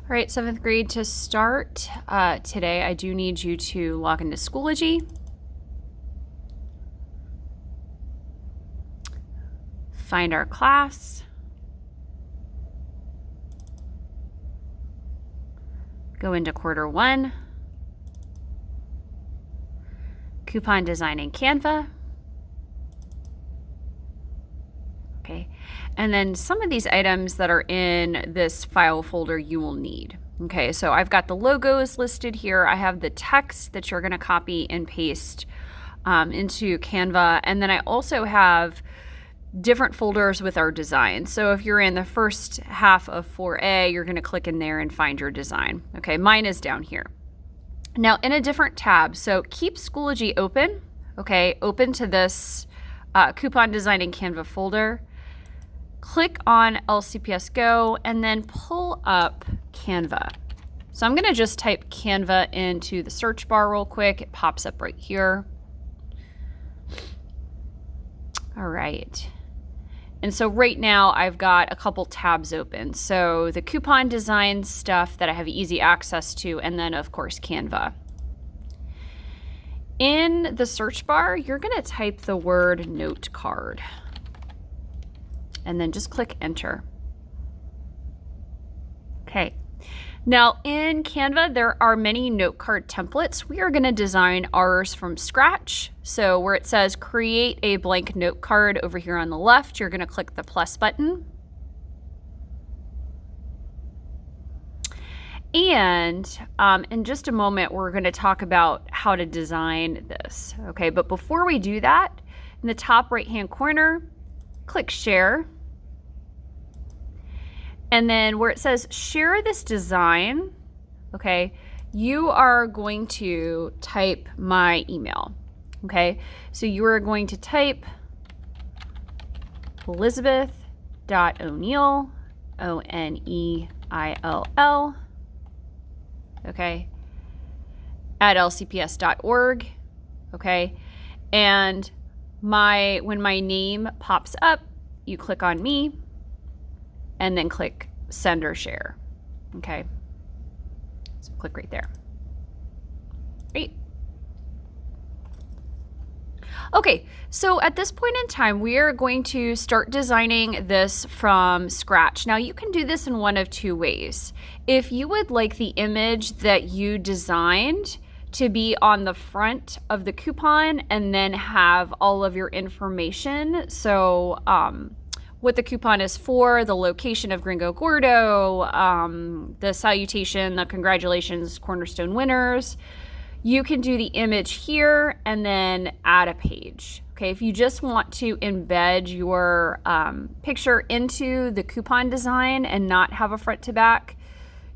All right, 7th grade, to start today, I do need you to log into Schoology. Find our class. Go into quarter 1. Coupon design in Canva. Okay, and then some of these items that are in this file folder you will need. Okay, so I've got the logos listed here. I have the text that you're going to copy and paste into Canva, and then I also have different folders with our design. So if you're in the first half of 4A, you're going to click in there and find your design. Okay, mine is down here. Now in a different tab, so keep Schoology open. Okay, open to this coupon design in Canva folder. Click on LCPS Go and then pull up Canva. So I'm going to just type Canva into the search bar real quick. It pops up right here. All right. And so right now I've got a couple tabs open. So the coupon design stuff that I have easy access to, and then of course Canva. In the search bar, you're going to type the word note card. And then just click enter. Okay. Now in Canva, there are many note card templates. We are going to design ours from scratch. So where it says create a blank note card over here on the left, you're going to click the plus button. And in just a moment, we're going to talk about how to design this. Okay, but before we do that, in the top right-hand corner, click share. And then where it says share this design, okay, you are going to type my email, okay? So you are going to type Elizabeth.O'Neill, O-N-E-I-L-L, okay, at lcps.org, okay? And when my name pops up, you click on me, and then click send or share. Okay. So click right there. Great. Okay, so at this point in time, we are going to start designing this from scratch. Now you can do this in one of two ways. If you would like the image that you designed to be on the front of the coupon and then have all of your information, so what the coupon is for, the location of Gringo Gordo, the salutation, the congratulations, Cornerstone winners. You can do the image here and then add a page. Okay, if you just want to embed your picture into the coupon design and not have a front to back,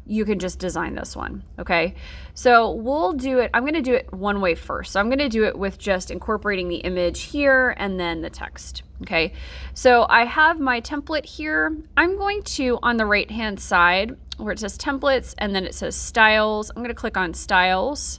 you can just design this one, okay? So we'll do it, I'm gonna do it one way first. So I'm gonna do it with just incorporating the image here and then the text, okay? So I have my template here. I'm going to, on the right-hand side, where it says templates and then it says styles, I'm gonna click on styles.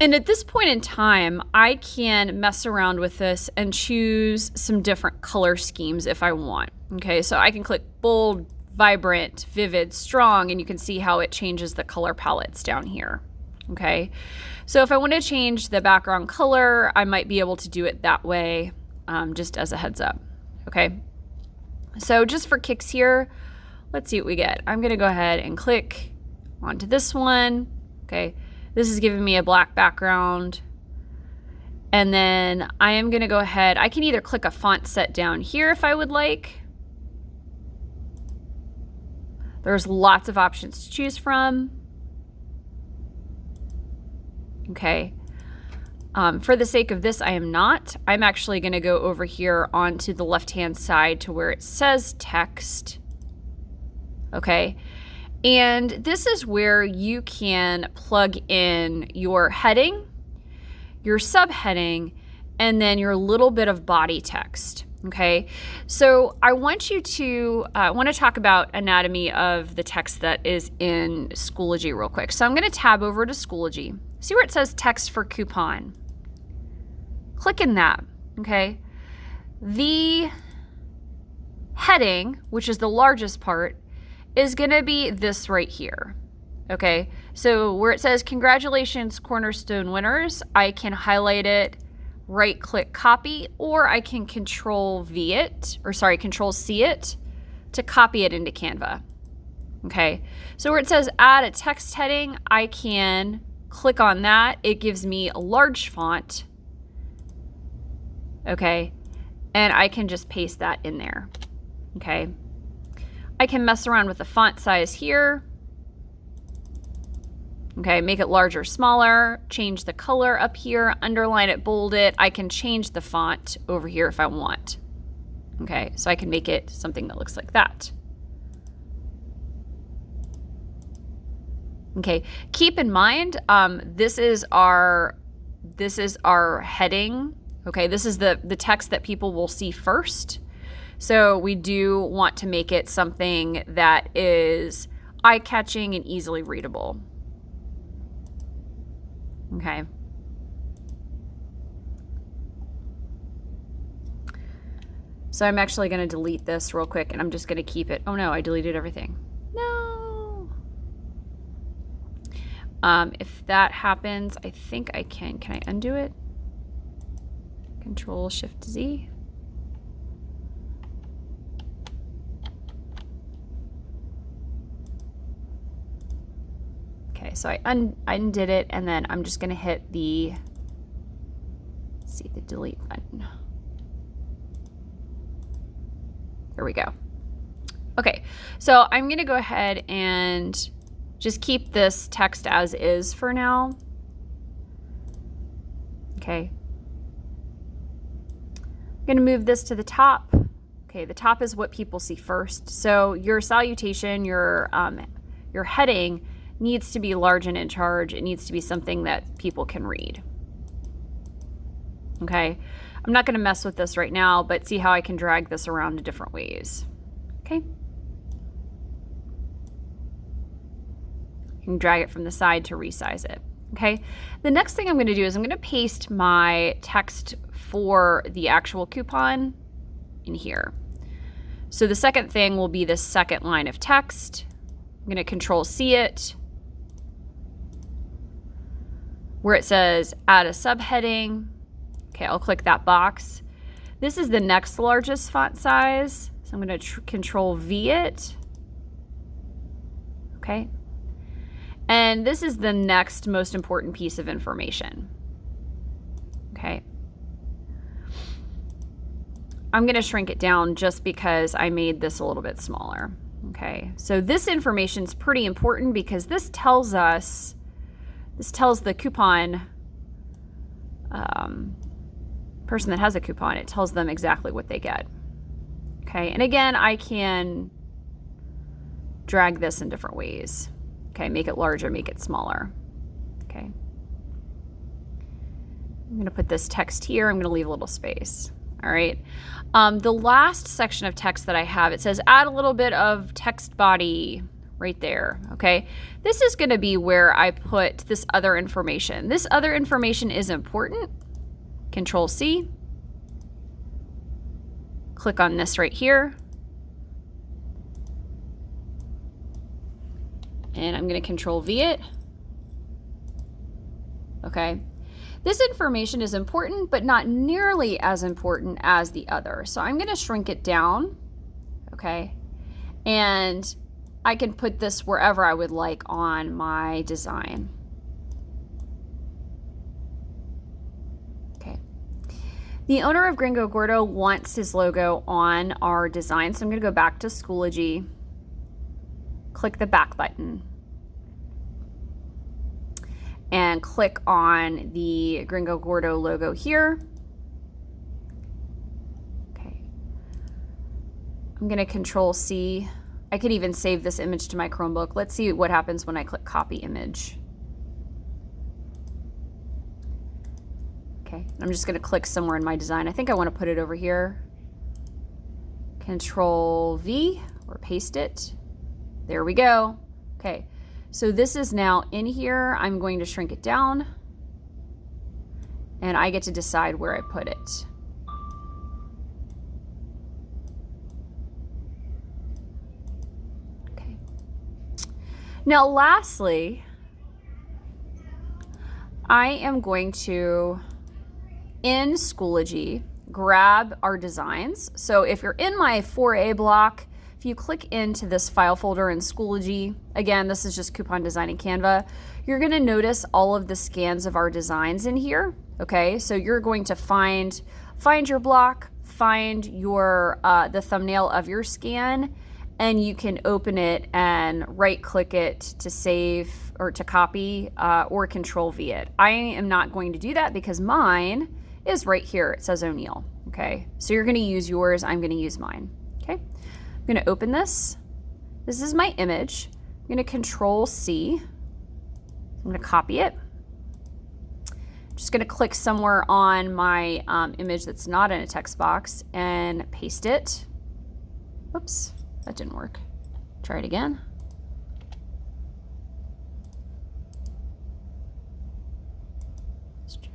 And at this point in time, I can mess around with this and choose some different color schemes if I want, okay? So I can click bold, vibrant, vivid, strong, and you can see how it changes the color palettes down here, okay? So if I want to change the background color, I might be able to do it that way, just as a heads up, okay? So just for kicks here, let's see what we get. I'm going to go ahead and click onto this one, okay? This is giving me a black background. And then I am going to go ahead, I can either click a font set down here if I would like. There's lots of options to choose from. Okay. For the sake of this, I am not. I'm actually going to go over here onto the left-hand side to where it says text. Okay. And this is where you can plug in your heading, your subheading, and then your little bit of body text. Okay, so I want to talk about anatomy of the text that is in Schoology real quick. So I'm going to tab over to Schoology. See where it says text for coupon. Click in that, okay? The heading, which is the largest part, is going to be this right here. Okay, so where it says congratulations Cornerstone winners, I can highlight it, right click copy, or I can control C it to copy it into Canva. Okay, so where it says add a text heading, I can click on that. It gives me a large font. Okay, and I can just paste that in there. Okay, I can mess around with the font size here. Okay, make it larger, smaller, change the color up here, underline it, bold it. I can change the font over here if I want. Okay, so I can make it something that looks like that. Okay, keep in mind, this is our heading. Okay, this is the text that people will see first. So we do want to make it something that is eye-catching and easily readable. Okay. So I'm actually going to delete this real quick, and I'm just going to keep it. Oh no, I deleted everything. No. If that happens, I think I can. Can I undo it? Control Shift Z. Okay, so I undid it, and then I'm just going to hit the, let's see, the delete button. There we go. Okay, so I'm going to go ahead and just keep this text as is for now. Okay. I'm going to move this to the top. Okay, the top is what people see first. So your salutation, your heading needs to be large and in charge. It needs to be something that people can read. Okay, I'm not going to mess with this right now, but see how I can drag this around in different ways. Okay. You can drag it from the side to resize it. Okay, the next thing I'm going to do is I'm going to paste my text for the actual coupon in here. So the second thing will be the second line of text. I'm going to Control C it. Where it says add a subheading. Okay, I'll click that box. This is the next largest font size. So I'm going to Control V it. Okay. And this is the next most important piece of information. Okay. I'm going to shrink it down just because I made this a little bit smaller. Okay. So this information is pretty important because this tells us, this tells the coupon person that has a coupon, it tells them exactly what they get. Okay. And again, I can drag this in different ways. Okay, make it larger, make it smaller. Okay. I'm going to put this text here. I'm going to leave a little space. All right. The last section of text that I have, it says add a little bit of text body right there. Okay. This is going to be where I put this other information. This other information is important. Control C. Click on this right here. And I'm going to Control V it. Okay. This information is important, but not nearly as important as the other. So I'm going to shrink it down. Okay. And I can put this wherever I would like on my design. Okay. The owner of Gringo Gordo wants his logo on our design. So I'm going to go back to Schoology. Click the back button and click on the Gringo Gordo logo here. Okay. I'm going to Control C. I could even save this image to my Chromebook. Let's see what happens when I click copy image. Okay. I'm just going to click somewhere in my design. I think I want to put it over here. Control V or paste it. There we go. Okay, so this is now in here. I'm going to shrink it down and I get to decide where I put it. Okay. Now, lastly, I am going to, in Schoology, grab our designs. So if you're in my 4A block, if you click into this file folder in Schoology, again, this is just Coupon Design in Canva, you're gonna notice all of the scans of our designs in here, okay? So you're going to find your block, find your the thumbnail of your scan, and you can open it and right click it to save or to copy or Control V it. I am not going to do that because mine is right here. It says O'Neill, okay? So you're gonna use yours, I'm gonna use mine, okay? I'm gonna open this. This is my image. I'm gonna Control C. I'm gonna copy it. I'm just gonna click somewhere on my image that's not in a text box and paste it. Whoops. That didn't work. Try it again. Let's check.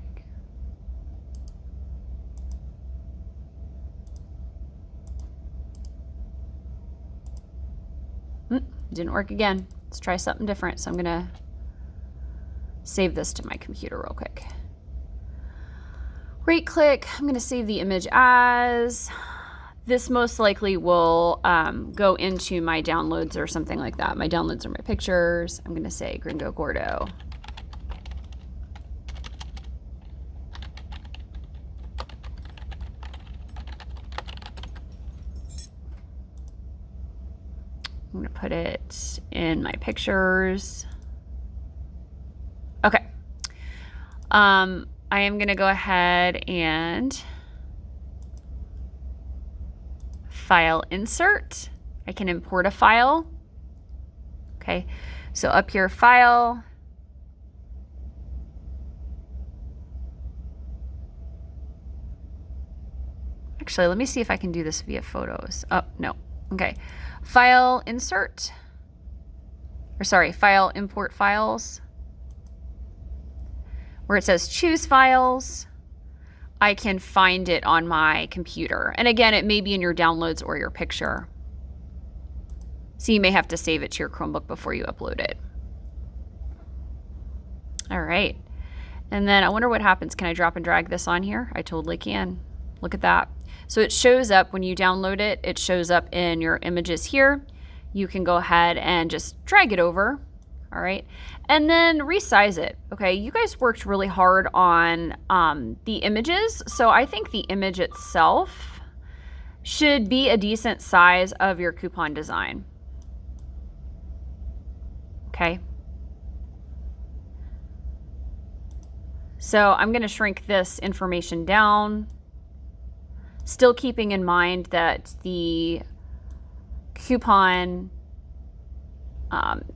Didn't work again. Let's try something different. So I'm gonna save this to my computer real quick. Right click, I'm gonna save the image as. This most likely will go into my downloads or something like that. My downloads are my pictures. I'm gonna say Gringo Gordo. I'm gonna put it in my pictures. Okay. I am gonna go ahead and file insert. I can import a file. Okay, so up here, file. Actually, let me see if I can do this via photos. Oh, no. Okay, file insert. Or sorry, file import files. Where it says choose files. I can find it on my computer. And again, it may be in your downloads or your picture. So you may have to save it to your Chromebook before you upload it. All right. And then I wonder what happens. Can I drop and drag this on here? I totally can. Look at that. So it shows up when you download it. It shows up in your images here. You can go ahead and just drag it over. All right, and then resize it. Okay, you guys worked really hard on the images, so I think the image itself should be a decent size of your coupon design. Okay. So I'm gonna shrink this information down, still keeping in mind that the coupon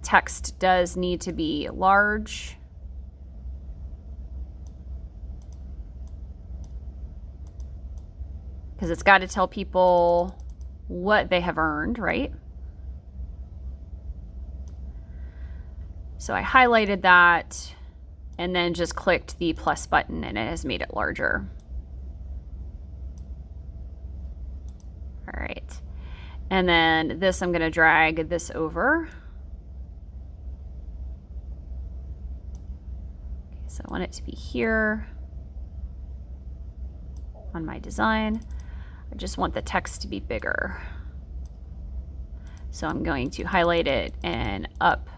text does need to be large. Because it's got to tell people what they have earned, right? So I highlighted that and then just clicked the plus button and it has made it larger. All right. And then this, I'm going to drag this over. So I want it to be here on my design. I just want the text to be bigger. So I'm going to highlight it and up.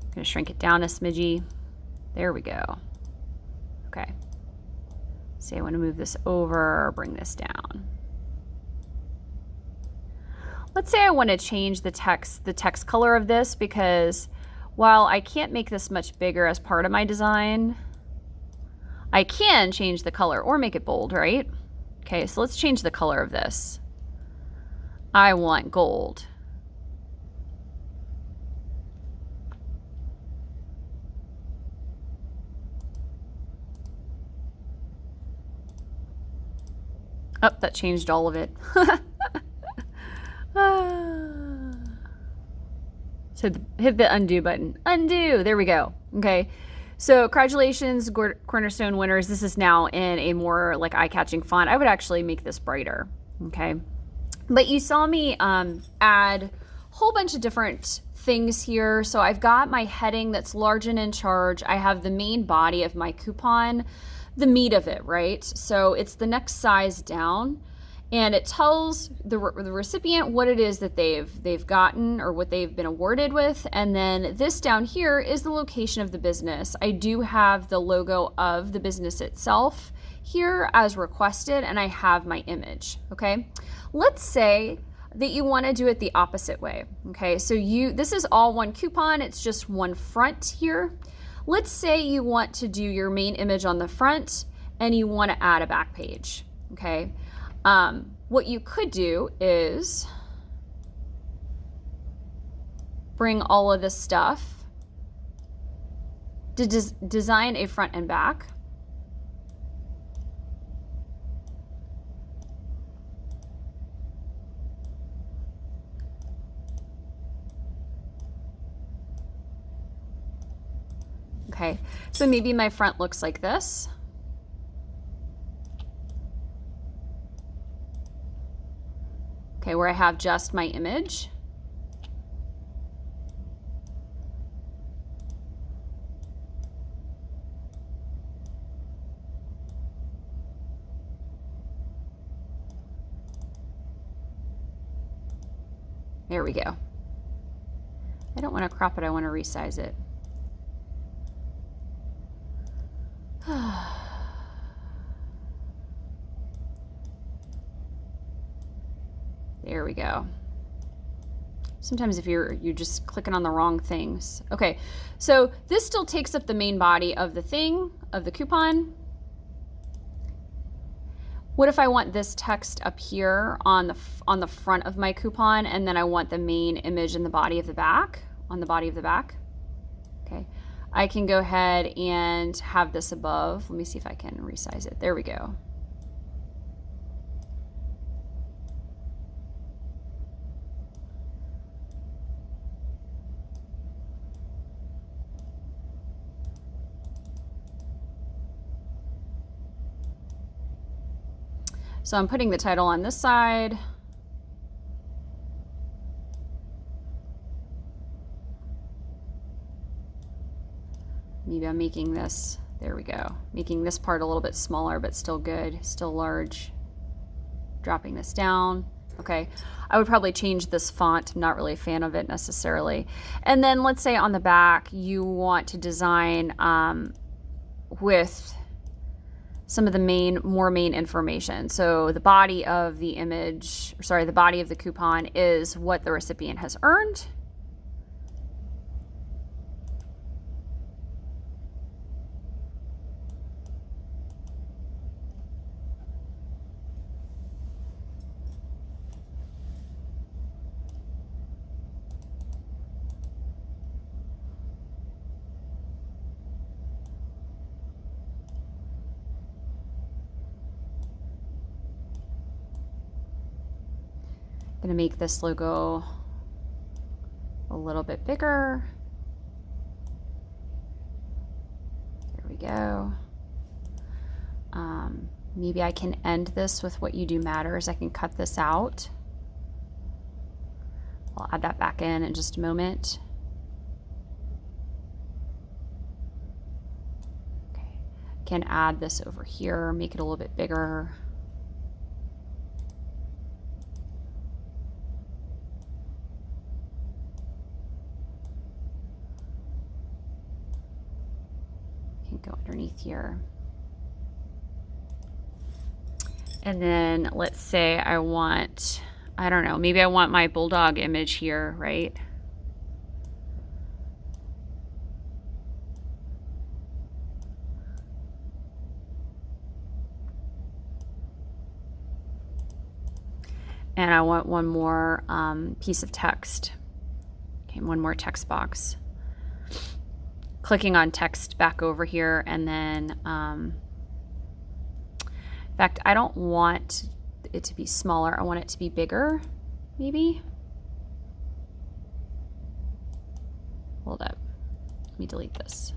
I'm going to shrink it down a smidgy. There we go. Okay. Say I want to move this over, bring this down. Let's say I want to change the text color of this, because while I can't make this much bigger as part of my design, I can change the color or make it bold, right? Okay, so let's change the color of this. I want gold. Oh, that changed all of it. So hit the undo button. Undo, there we go. Okay, So congratulations, Cornerstone winners. This is now in a more like eye-catching font. I would actually make this brighter, okay? But you saw me add a whole bunch of different things here. So I've got my heading that's large and in charge. I have the main body of my coupon, the meat of it, right? So it's the next size down, and it tells the recipient what it is that they've gotten or what they've been awarded with. And then this down here is the location of the business. I do have the logo of the business itself here as requested, and I have my image, okay? Let's say that you want to do it the opposite way, okay? So this is all one coupon, it's just one front here. Let's say you want to do your main image on the front and you want to add a back page, okay? What you could do is bring all of this stuff to design a front and back. Okay, so maybe my front looks like this. Okay, where I have just my image. There we go. I don't want to crop it, I want to resize it. There we go. Sometimes if you're just clicking on the wrong things. Okay, so this still takes up the main body of the thing, of the coupon. What if I want this text up here on the front of my coupon, and then I want the main image in the body of the back, on the body of the back? Okay, I can go ahead and have this above. Let me see if I can resize it. There we go. So I'm putting the title on this side. Maybe I'm making this, there we go, making this part a little bit smaller, but still good, still large. Dropping this down. Okay, I would probably change this font. I'm not really a fan of it necessarily. And then let's say on the back, you want to design with some of the more main information. So the body of the image, sorry, the body of the coupon is what the recipient has earned. Gonna make this logo a little bit bigger. There we go. Maybe I can end this with "What you do matters." I can cut this out. I'll add that back in just a moment. Okay, can add this over here, make it a little bit bigger. Go underneath here. And then let's say I want, I don't know, maybe I want my bulldog image here, right? And I want one more piece of text. Okay, one more text box. Clicking on text back over here, and then in fact, I don't want it to be smaller. I want it to be bigger, maybe. Hold up. Let me delete this.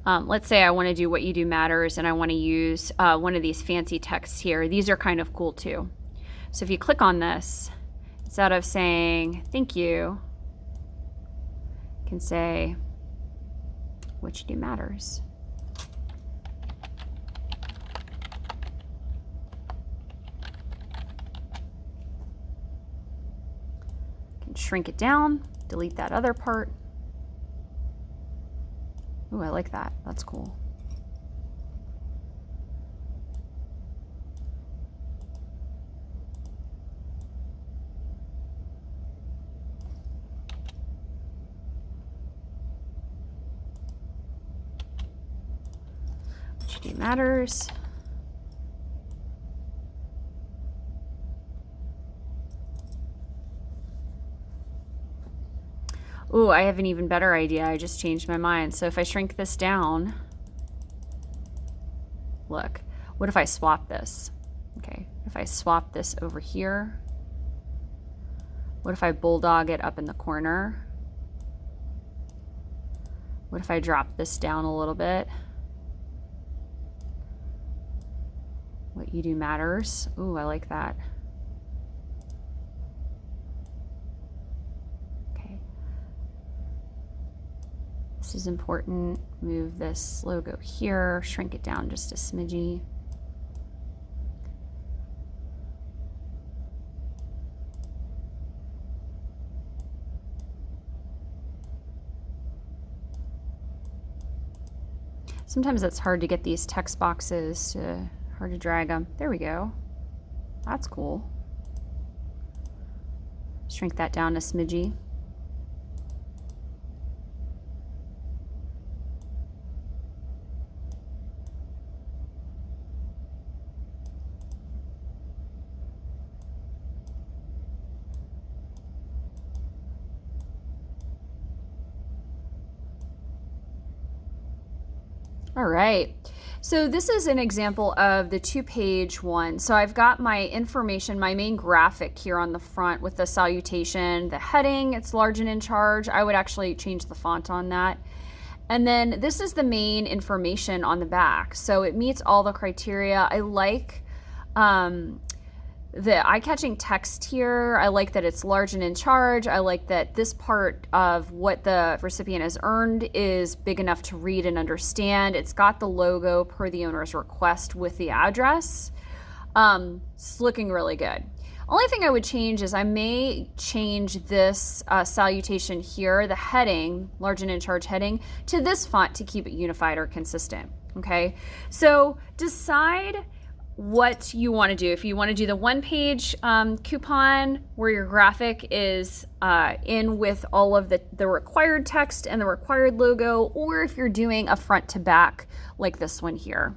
Let's say I want to do What You Do Matters and I want to use one of these fancy texts here. These are kind of cool too. So if you click on this, instead of saying thank you, you can say What You Do Matters. You can shrink it down, delete that other part. Ooh, I like that. That's cool. What You Do Matters. Ooh, I have an even better idea. I just changed my mind. So if I shrink this down, look, what if I swap this? Okay, if I swap this over here, what if I bulldog it up in the corner? What if I drop this down a little bit? What You Do Matters. Ooh, I like that. This is important. Move this logo here, shrink it down just a smidgy. Sometimes it's hard to get these text boxes, hard to drag them. There we go. That's cool. Shrink that down a smidgy. All right, so this is an example of the 2-page one. So I've got my information, my main graphic here on the front with the salutation, the heading, it's large and in charge. I would actually change the font on that. And then this is the main information on the back. So it meets all the criteria. I like the eye-catching text here. I like that it's large and in charge. I like that this part of what the recipient has earned is big enough to read and understand. It's got the logo per the owner's request with the address. It's looking really good. Only thing I would change is I may change this salutation here, the heading, large and in charge heading, to this font to keep it unified or consistent. Okay, so decide what you want to do. If you want to do the 1-page coupon where your graphic is in with all of the required text and the required logo, or if you're doing a front to back like this one here.